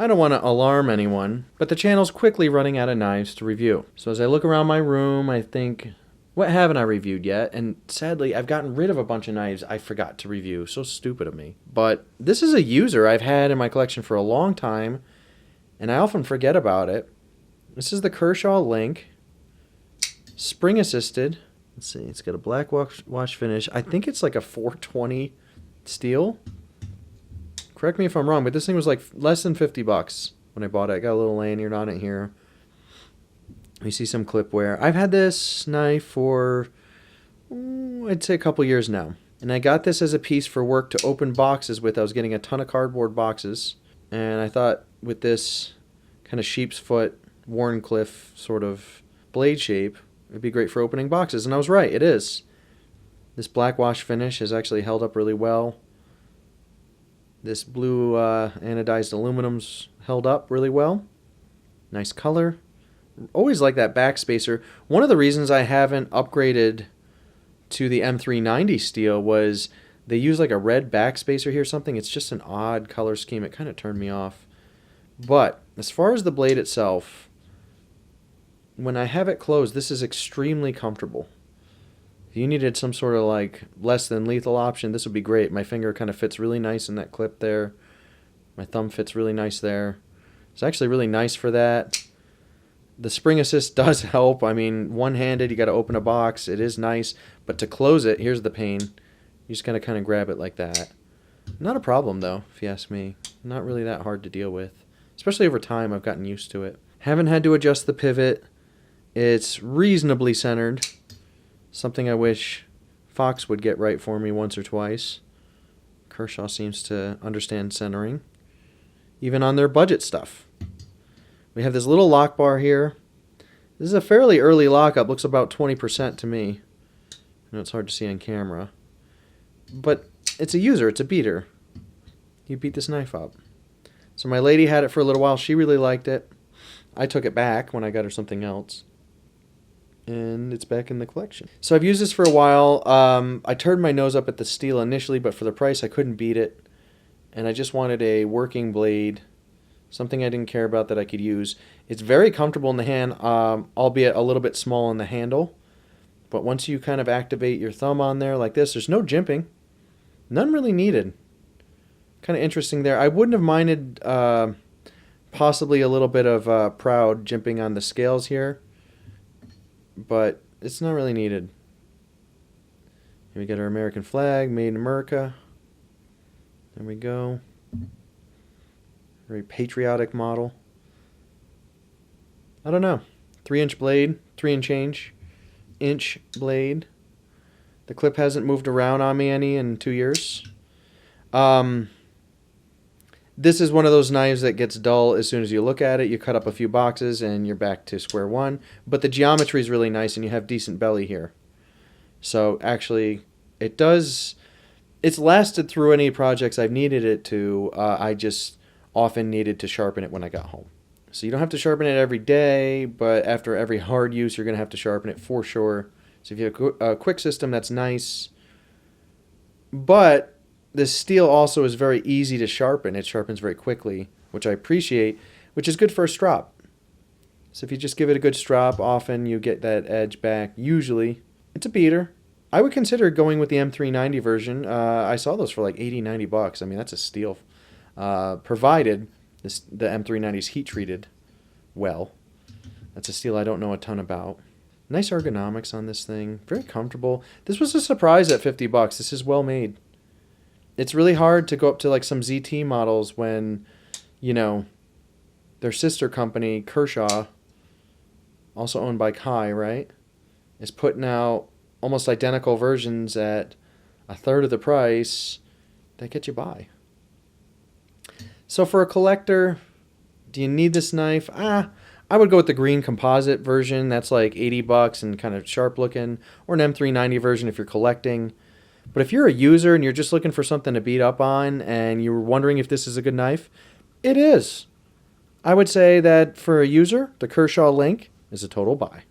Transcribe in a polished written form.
I don't want to alarm anyone, but the channel's quickly running out of knives to review. So as I look around my room, I think, what haven't I reviewed yet? And sadly, I've gotten rid of a bunch of knives I forgot to review. So stupid of me. But this is a user I've had in my collection for a long time, and I often forget about it. This is the Kershaw Link, spring assisted. Let's see, it's got a black wash finish. I think it's like a 420 steel. Correct me if I'm wrong, but this thing was like less than 50 bucks when I bought it. I got a little lanyard on it here. You see some clip wear. I've had this knife for, I'd say a couple years now. And I got this as a piece for work to open boxes with. I was getting a ton of cardboard boxes. And I thought with this kind of sheep's foot, Warncliffe sort of blade shape, it'd be great for opening boxes. And I was right, it is. This black wash finish has actually held up really well. This blue anodized aluminum's held up really well. Nice color. Always like that backspacer. One of the reasons I haven't upgraded to the M390 steel was they use like a red backspacer here or something. It's just an odd color scheme. It kind of turned me off. But as far as the blade itself, when I have it closed, this is extremely comfortable. If you needed some sort of like less than lethal option, this would be great. My finger kind of fits really nice in that clip there. My thumb fits really nice there. It's actually really nice for that. The spring assist does help. I mean, one-handed, you got to open a box. It is nice, but to close it, here's the pain. You just got to kind of grab it like that. Not a problem though, if you ask me. Not really that hard to deal with. Especially over time, I've gotten used to it. Haven't had to adjust the pivot. It's reasonably centered. Something I wish Fox would get right for me once or twice. Kershaw seems to understand centering, even on their budget stuff. We have this little lock bar here. This is a fairly early lockup. Looks about 20% to me. I know it's hard to see on camera. But it's a user. It's a beater. You beat this knife up. So my lady had it for a little while. She really liked it. I took it back when I got her something else. And it's back in the collection. So I've used this for a while. I turned my nose up at the steel initially, but for the price I couldn't beat it. And I just wanted a working blade, something I didn't care about that I could use. It's very comfortable in the hand, albeit a little bit small in the handle. But once you kind of activate your thumb on there like this, there's no jimping. None really needed. Kind of interesting there. I wouldn't have minded possibly a little bit of proud jimping on the scales here, but it's not really needed. Here we get our American flag, made in America. There we go. Very patriotic model. I don't know. 3-inch blade, 3 and change inch blade. The clip hasn't moved around on me any in 2 years. This is one of those knives that gets dull as soon as you look at it. You cut up a few boxes and you're back to square one. But the geometry is really nice and you have decent belly here. So actually, it's lasted through any projects I've needed it to. I just often needed to sharpen it when I got home. So you don't have to sharpen it every day, but after every hard use, you're going to have to sharpen it for sure. So if you have a quick system, that's nice. But the steel also is very easy to sharpen. It sharpens very quickly, which I appreciate, which is good for a strop. So if you just give it a good strop, often you get that edge back. Usually, it's a beater. I would consider going with the M390 version. I saw those for like 80, 90 bucks. I mean, that's a steal. Provided the M390 is heat treated well. That's a steel I don't know a ton about. Nice ergonomics on this thing. Very comfortable. This was a surprise at 50 bucks. This is well made. It's really hard to go up to like some ZT models when, you know, their sister company, Kershaw, also owned by Kai, right, is putting out almost identical versions at a third of the price that get you by. So for a collector, do you need this knife? I would go with the green composite version. That's like 80 bucks and kind of sharp looking, or an M390 version if you're collecting. But if you're a user and you're just looking for something to beat up on and you're wondering if this is a good knife, it is. I would say that for a user, the Kershaw Link is a total buy.